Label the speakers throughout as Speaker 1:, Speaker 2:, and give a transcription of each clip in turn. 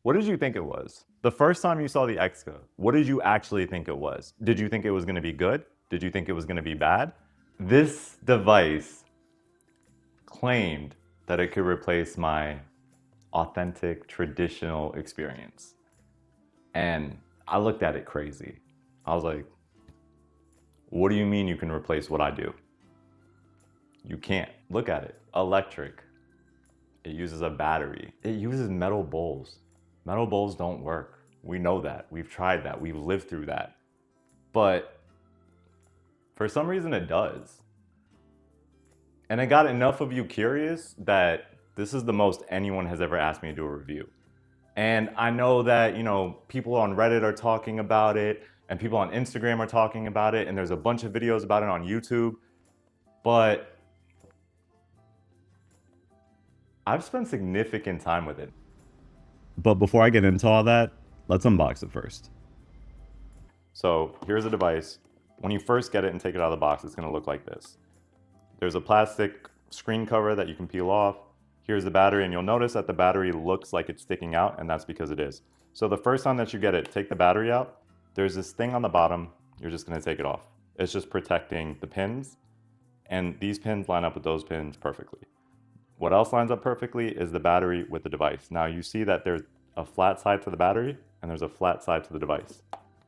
Speaker 1: What did you think it was? The first time you saw the XKAH, what did you actually think it was? Did you think it was gonna be good? Did you think it was gonna be bad? This device claimed that it could replace my authentic, traditional experience. And I looked at it crazy. I was like, what do you mean you can replace what I do? You can't. Look at it. Electric. It uses a battery. It uses metal bowls. Metal bowls don't work. We know that. We've tried that. We've lived through that. But for some reason it does. And it got enough of you curious that this is the most anyone has ever asked me to do a review. And I know that, people on Reddit are talking about it and people on Instagram are talking about it and there's a bunch of videos about it on YouTube. But I've spent significant time with it. But before I get into all that, let's unbox it first. So here's the device. When you first get it and take it out of the box, it's gonna look like this. There's a plastic screen cover that you can peel off. Here's the battery, and you'll notice that the battery looks like it's sticking out, and that's because it is. So the first time that you get it, take the battery out. There's this thing on the bottom. You're just gonna take it off. It's just protecting the pins, and these pins line up with those pins perfectly. What else lines up perfectly is the battery with the device. Now you see that there's a flat side to the battery, and there's a flat side to the device.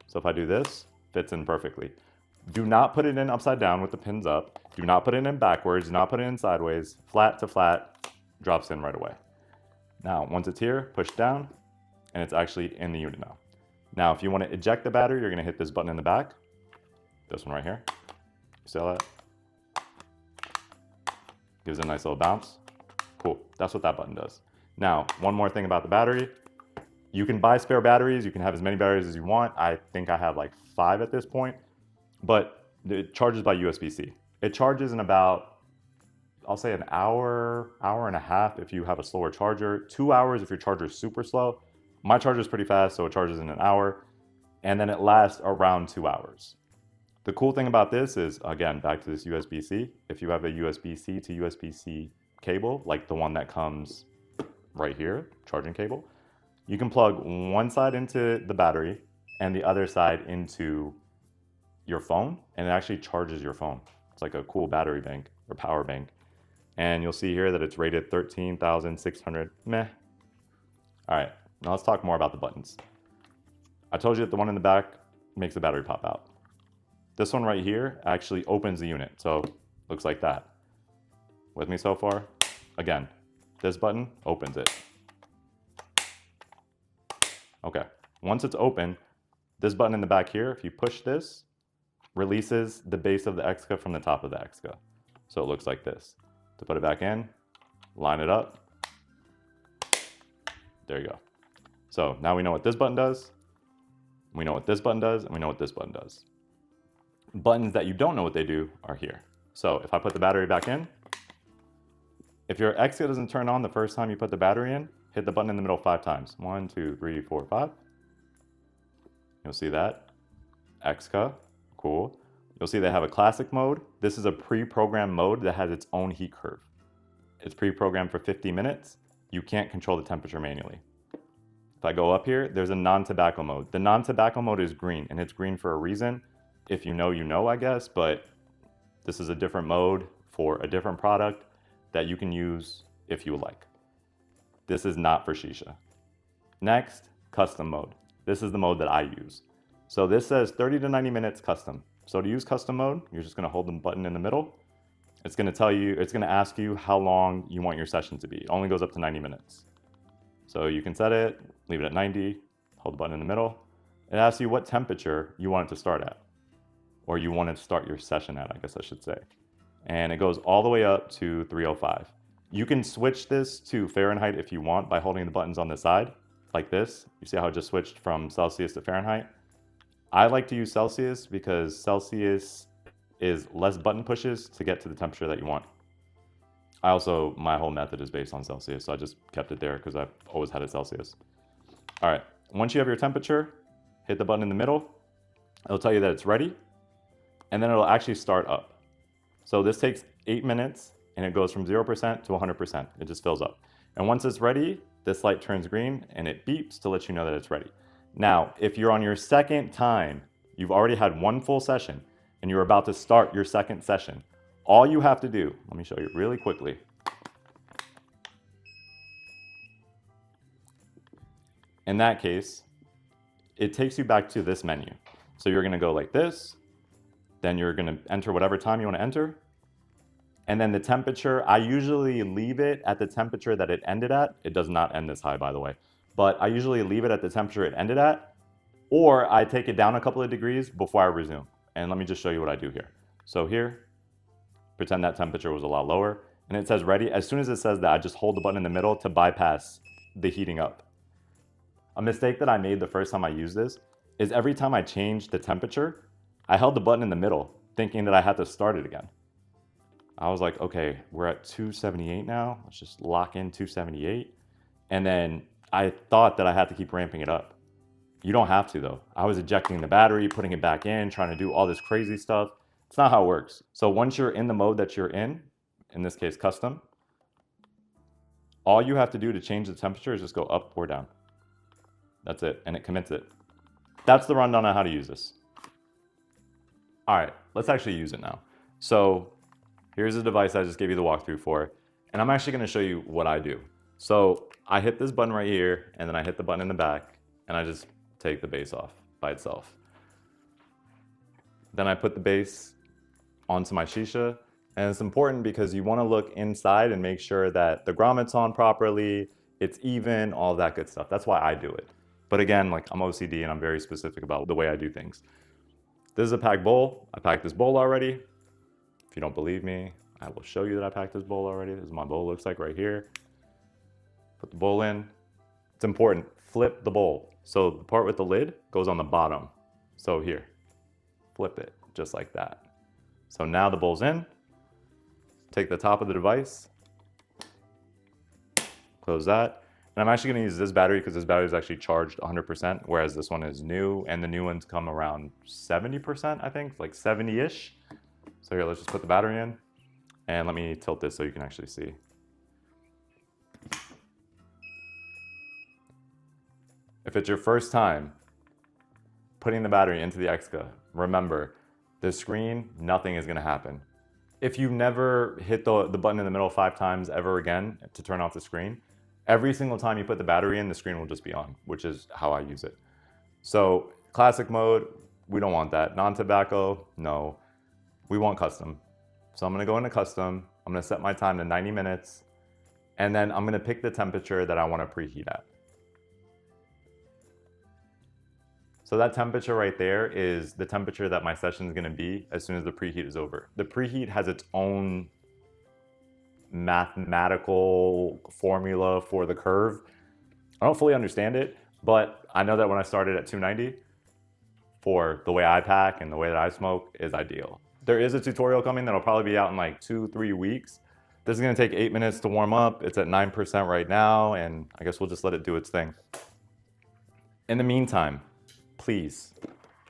Speaker 1: So if I do this, fits in perfectly. Do not put it in upside down with the pins up. Do not put it in backwards. Do not put it in sideways. Flat to flat, drops in right away. Now, once it's here, push down, and it's actually in the unit now. Now, if you want to eject the battery, you're going to hit this button in the back. This one right here. You see that? Gives it a nice little bounce. Cool. That's what that button does. Now, one more thing about the battery. You can buy spare batteries. You can have as many batteries as you want. I think I have like 5 at this point. But it charges by USB-C. It charges in about, I'll say an hour, hour and a half if you have a slower charger, 2 hours if your charger is super slow. My charger is pretty fast, so it charges in an hour, and then it lasts around 2 hours. The cool thing about this is, again, back to this USB-C, if you have a USB-C to USB-C cable, like the one that comes right here, charging cable, you can plug one side into the battery and the other side into your phone, and it actually charges your phone. It's like a cool battery bank or power bank. And you'll see here that it's rated 13,600 meh. All right, now let's talk more about the buttons. I told you that the one in the back makes the battery pop out. This one right here actually opens the unit, so looks like that. With me so far? Again, this button opens it. Okay, once it's open, this button in the back here, if you push this, releases the base of the XKAH from the top of the XKAH. So it looks like this. To put it back in, line it up. There you go. So now we know what this button does, we know what this button does, and we know what this button does. Buttons that you don't know what they do are here. So if I put the battery back in, if your XKAH doesn't turn on the first time you put the battery in, hit the button in the middle 5 times. 1, 2, 3, 4, 5. You'll see that. XKAH. Cool. You'll see they have a classic mode. This is a pre-programmed mode that has its own heat curve. It's pre-programmed for 50 minutes. You can't control the temperature manually. If I go up here, there's a non-tobacco mode. The non-tobacco mode is green, and it's green for a reason. If you know, you know, I guess, but this is a different mode for a different product that you can use if you like. This is not for shisha. Next, custom mode. This is the mode that I use. So this says 30 to 90 minutes custom. So to use custom mode, you're just gonna hold the button in the middle. It's gonna tell you, it's gonna ask you how long you want your session to be. It only goes up to 90 minutes. So you can set it, leave it at 90, hold the button in the middle. It asks you what temperature you want it to start at, or you want to start your session at, I guess I should say. And it goes all the way up to 305. You can switch this to Fahrenheit if you want by holding the buttons on the side, like this. You see how it just switched from Celsius to Fahrenheit? I like to use Celsius because Celsius is less button pushes to get to the temperature that you want. My whole method is based on Celsius, so I just kept it there because I've always had it Celsius. All right, once you have your temperature, hit the button in the middle. It'll tell you that it's ready, and then it'll actually start up. So this takes 8 minutes, and it goes from 0% to 100%. It just fills up. And once it's ready, this light turns green and it beeps to let you know that it's ready. Now, if you're on your second time, you've already had one full session and you're about to start your second session, all you have to do, let me show you really quickly. In that case, it takes you back to this menu. So you're gonna go like this, then you're gonna enter whatever time you wanna enter, and then the temperature, I usually leave it at the temperature that it ended at. It does not end this high, by the way, but I usually leave it at the temperature it ended at, or I take it down a couple of degrees before I resume. And let me just show you what I do here. So here, pretend that temperature was a lot lower, and it says ready. As soon as it says that, I just hold the button in the middle to bypass the heating up. A mistake that I made the first time I used this is every time I changed the temperature, I held the button in the middle thinking that I had to start it again. I was like, okay, we're at 278 now. Let's just lock in 278. And then I thought that I had to keep ramping it up. You don't have to though. I was ejecting the battery, putting it back in, trying to do all this crazy stuff. It's not how it works. So once you're in the mode that you're in this case custom, all you have to do to change the temperature is just go up or down. That's it, and it commits it. That's the rundown on how to use this. All right, let's actually use it now. So here's the device I just gave you the walkthrough for, and I'm actually gonna show you what I do. So I hit this button right here, and then I hit the button in the back, and I just take the base off by itself. Then I put the base onto my shisha, and it's important because you wanna look inside and make sure that the grommet's on properly, it's even, all that good stuff. That's why I do it. But again, like I'm OCD and I'm very specific about the way I do things. This is a packed bowl. I packed this bowl already. If you don't believe me, I will show you that I packed this bowl already. This is what my bowl looks like right here. Put the bowl in. It's important, flip the bowl. So the part with the lid goes on the bottom. So here, flip it just like that. So now the bowl's in. Take the top of the device, close that. And I'm actually gonna use this battery because this battery is actually charged 100%, whereas this one is new, and the new ones come around 70%, I think, like 70-ish. So here, let's just put the battery in, and let me tilt this so you can actually see. If it's your first time putting the battery into the XKAH, remember, the screen, nothing is gonna happen. If you never hit the button in the middle 5 times ever again to turn off the screen, every single time you put the battery in, the screen will just be on, which is how I use it. So classic mode, we don't want that. Non-tobacco, no. We want custom. So I'm gonna go into custom. I'm gonna set my time to 90 minutes, and then I'm gonna pick the temperature that I wanna preheat at. So that temperature right there is the temperature that my session is gonna be as soon as the preheat is over. The preheat has its own mathematical formula for the curve. I don't fully understand it, but I know that when I started at 290, for the way I pack and the way that I smoke is ideal. There is a tutorial coming that'll probably be out in like 2-3 weeks. This is gonna take 8 minutes to warm up. It's at 9% right now, and I guess we'll just let it do its thing. In the meantime, please,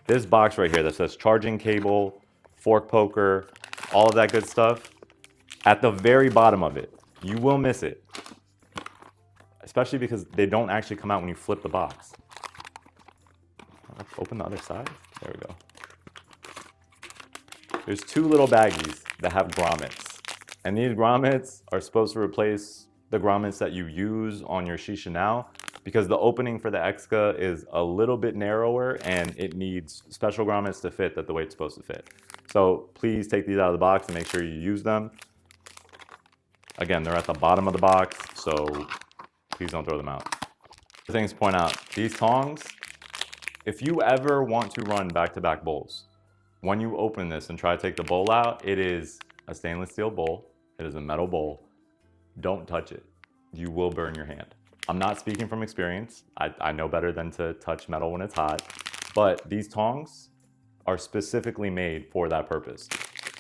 Speaker 1: this box right here that says charging cable, fork poker, all of that good stuff, at the very bottom of it, you will miss it. Especially because they don't actually come out when you flip the box. Let's open the other side. There we go. There's 2 little baggies that have grommets. And these grommets are supposed to replace the grommets that you use on your shisha now, because the opening for the XKAH is a little bit narrower and it needs special grommets to fit that the way it's supposed to fit. So please take these out of the box and make sure you use them. Again, they're at the bottom of the box, so please don't throw them out. The things to point out, these tongs, if you ever want to run back-to-back bowls, when you open this and try to take the bowl out, it is a stainless steel bowl. It is a metal bowl. Don't touch it. You will burn your hand. I'm not speaking from experience. I know better than to touch metal when it's hot, but these tongs are specifically made for that purpose.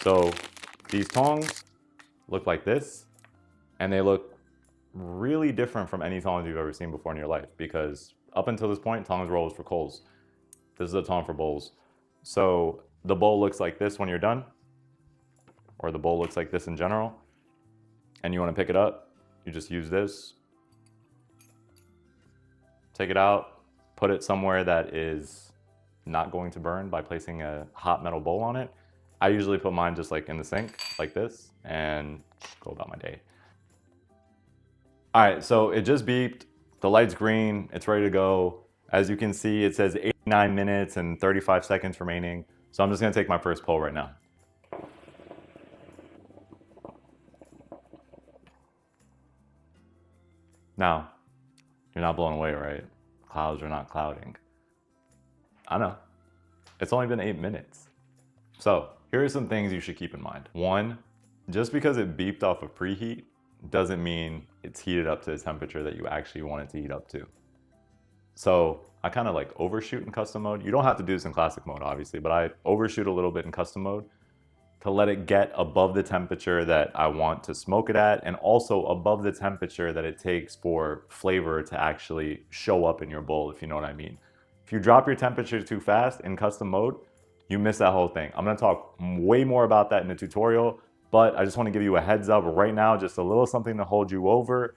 Speaker 1: So these tongs look like this, and they look really different from any tongs you've ever seen before in your life, because up until this point, tongs were always for coals. This is a tong for bowls. So the bowl looks like this when you're done, or the bowl looks like this in general, and you want to pick it up, you just use this, take it out, put it somewhere that is not going to burn by placing a hot metal bowl on it. I usually put mine just like in the sink like this and go about my day. All right, so it just beeped. The light's green, it's ready to go. As you can see, it says 89 minutes and 35 seconds remaining. So I'm just gonna take my first pull right now. Now, you're not blown away, right? Clouds are not clouding. I know. It's only been 8 minutes. So here are some things you should keep in mind. One, just because it beeped off of preheat doesn't mean it's heated up to the temperature that you actually want it to heat up to. So I kind of like overshoot in custom mode. You don't have to do this in classic mode, obviously, but I overshoot a little bit in custom mode to let it get above the temperature that I want to smoke it at, and also above the temperature that it takes for flavor to actually show up in your bowl, if you know what I mean. If you drop your temperature too fast in custom mode, you miss that whole thing. I'm gonna talk way more about that in the tutorial, but I just wanna give you a heads up right now, just a little something to hold you over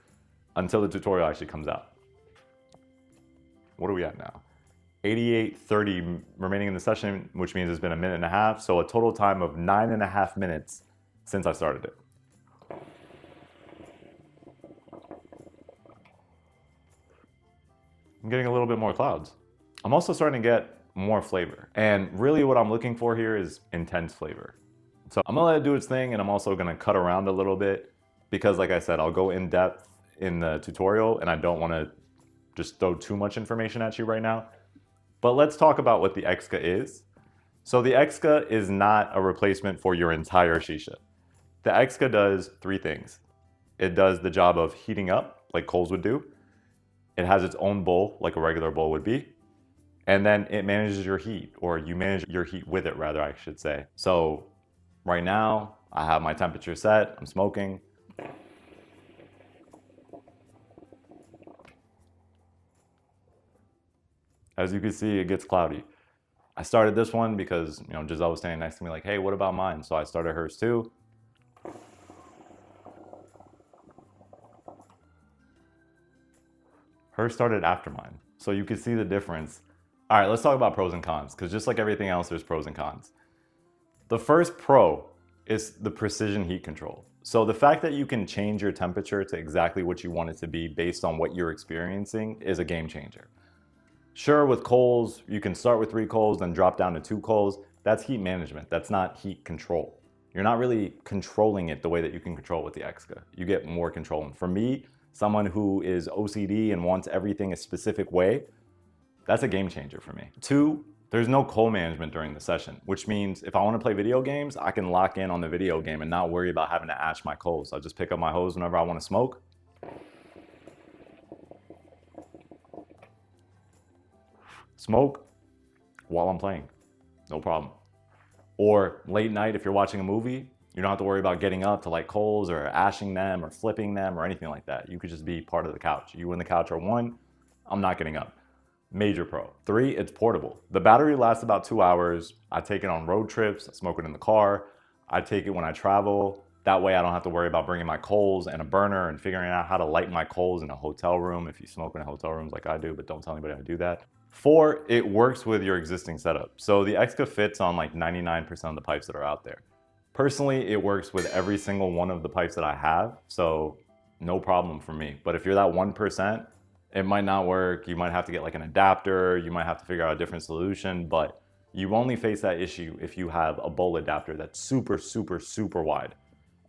Speaker 1: until the tutorial actually comes out. What are we at now? 88:30 remaining in the session, which means it's been 1.5 minutes. So a total time of 9.5 minutes since I started it. I'm getting a little bit more clouds. I'm also starting to get more flavor. And really what I'm looking for here is intense flavor. So I'm gonna let it do its thing, and I'm also gonna cut around a little bit because like I said, I'll go in depth in the tutorial and I don't wanna just throw too much information at you right now. But let's talk about what the XKAH is. So the XKAH is not a replacement for your entire shisha. The XKAH does 3 things. It does the job of heating up, like coals would do. It has its own bowl, like a regular bowl would be. And then it manages your heat, or you manage your heat with it, rather, I should say. So right now, I have my temperature set, I'm smoking. As you can see, it gets cloudy. I started this one because, Giselle was standing next to me like, hey, what about mine? So I started hers too. Hers started after mine. So you can see the difference. All right, let's talk about pros and cons, because just like everything else, there's pros and cons. The first pro is the precision heat control. So the fact that you can change your temperature to exactly what you want it to be based on what you're experiencing is a game changer. Sure, with coals, you can start with 3 coals, then drop down to 2 coals. That's heat management. That's not heat control. You're not really controlling it the way that you can control with the XKAH. You get more control. And for me, someone who is OCD and wants everything a specific way, that's a game changer for me. 2, there's no coal management during the session, which means if I want to play video games, I can lock in on the video game and not worry about having to ash my coals. I'll just pick up my hose whenever I want to smoke. Smoke while I'm playing, no problem. Or late night, if you're watching a movie, you don't have to worry about getting up to light coals or ashing them or flipping them or anything like that. You could just be part of the couch. You and the couch are one, I'm not getting up. Major pro. 3, it's portable. The battery lasts about 2 hours. I take it on road trips, I smoke it in the car. I take it when I travel. That way I don't have to worry about bringing my coals and a burner and figuring out how to light my coals in a hotel room if you smoke in hotel rooms like I do, but don't tell anybody I do that. 4, it works with your existing setup. So the XKAH fits on like 99% of the pipes that are out there. Personally, it works with every single one of the pipes that I have, so no problem for me. But if you're that 1%, it might not work. You might have to get like an adapter. You might have to figure out a different solution, but you only face that issue if you have a bowl adapter that's super, super, super wide.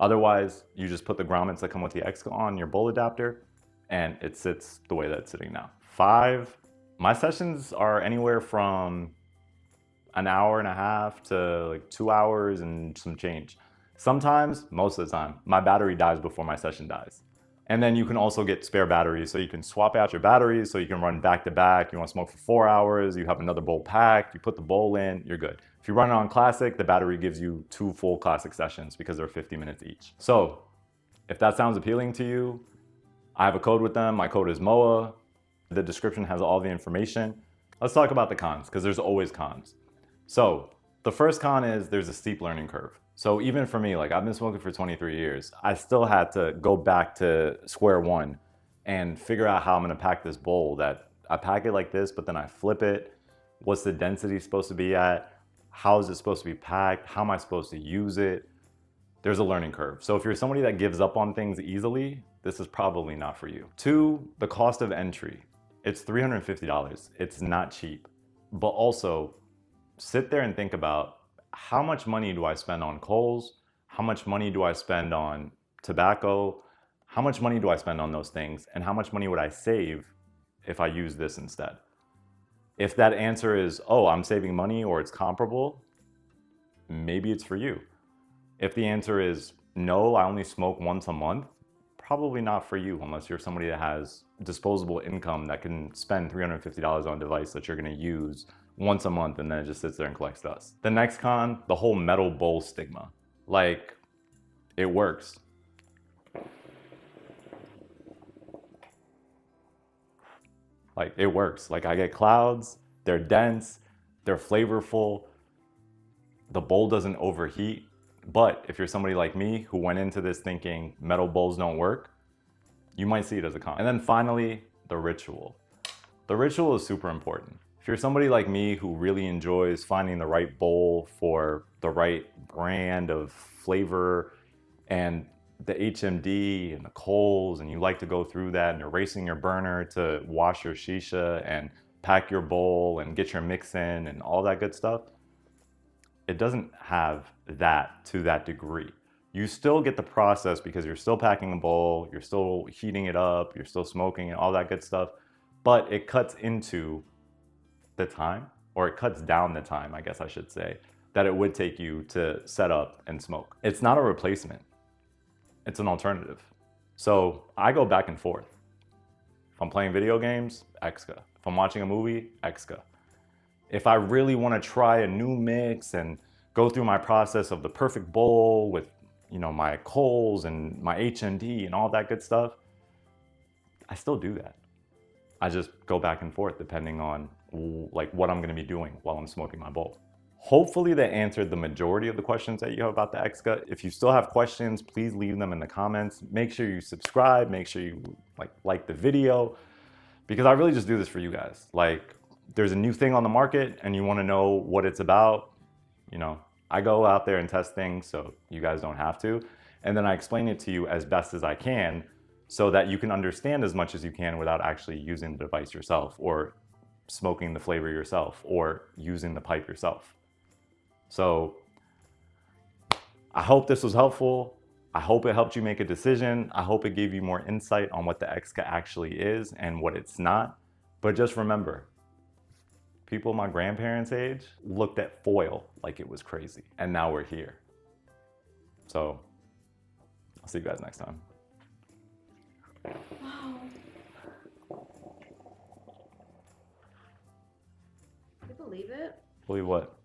Speaker 1: Otherwise, you just put the grommets that come with the XKAH on your bowl adapter and it sits the way that it's sitting now. 5, my sessions are anywhere from 1.5 hours to like 2 hours and some change. Sometimes, most of the time, my battery dies before my session dies. And then you can also get spare batteries, so you can swap out your batteries so you can run back to back. You want to smoke for 4 hours, you have another bowl packed, you put the bowl in, you're good. If you run it on classic, the battery gives you 2 full classic sessions because they're 50 minutes each. So if that sounds appealing to you, I have a code with them. My code is MOA. The description has all the information. Let's talk about the cons, because there's always cons. So the first con is there's a steep learning curve. So even for me, like I've been smoking for 23 years, I still had to go back to square one and figure out how I'm gonna pack this bowl that I pack it like this, but then I flip it. What's the density supposed to be at? How is it supposed to be packed? How am I supposed to use it? There's a learning curve. So if you're somebody that gives up on things easily, this is probably not for you. 2, the cost of entry. It's $350. It's not cheap. But also, sit there and think about, how much money do I spend on coals? How much money do I spend on tobacco? How much money do I spend on those things? And how much money would I save if I use this instead? If that answer is, oh, I'm saving money or it's comparable, maybe it's for you. If the answer is, no, I only smoke once a month, probably not for you unless you're somebody that has disposable income that can spend $350 on a device that you're gonna use once a month and then it just sits there and collects dust. The next con, the whole metal bowl stigma. Like, it works. Like, it works. Like, I get clouds, they're dense, they're flavorful, the bowl doesn't overheat. But if you're somebody like me who went into this thinking metal bowls don't work, you might see it as a con. And then finally, the ritual. The ritual is super important. If you're somebody like me who really enjoys finding the right bowl for the right brand of flavor and the eHMD and the coals, and you like to go through that and you're racing your burner to wash your shisha and pack your bowl and get your mix in and all that good stuff, it doesn't have that to that degree. You still get the process because you're still packing a bowl, you're still heating it up, you're still smoking and all that good stuff, but it cuts into the time, or it cuts down the time, I guess I should say, that it would take you to set up and smoke. It's not a replacement, it's an alternative. So I go back and forth. If I'm playing video games, XKAH. If I'm watching a movie, XKAH. If I really want to try a new mix and go through my process of the perfect bowl with, you know, my coals and my eHMD and all that good stuff, I still do that. I just go back and forth depending on like what I'm going to be doing while I'm smoking my bowl. Hopefully that answered the majority of the questions that you have about the XKAH. If you still have questions, please leave them in the comments. Make sure you subscribe, make sure you like the video, because I really just do this for you guys. Like, there's a new thing on the market and you want to know what it's about, you know, I go out there and test things so you guys don't have to. And then I explain it to you as best as I can so that you can understand as much as you can without actually using the device yourself or smoking the flavor yourself or using the pipe yourself. So I hope this was helpful. I hope it helped you make a decision. I hope it gave you more insight on what the XKAH actually is and what it's not. But just remember, people my grandparents' age looked at foil like it was crazy. And now we're here. So I'll see you guys next time.
Speaker 2: Wow. Can you believe it?
Speaker 1: Believe what?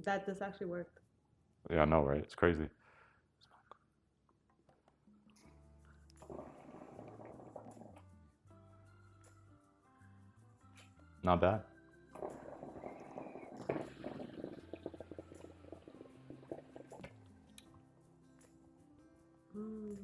Speaker 2: That this actually worked.
Speaker 1: Yeah, I know, right? It's crazy. Not bad.
Speaker 2: Mm.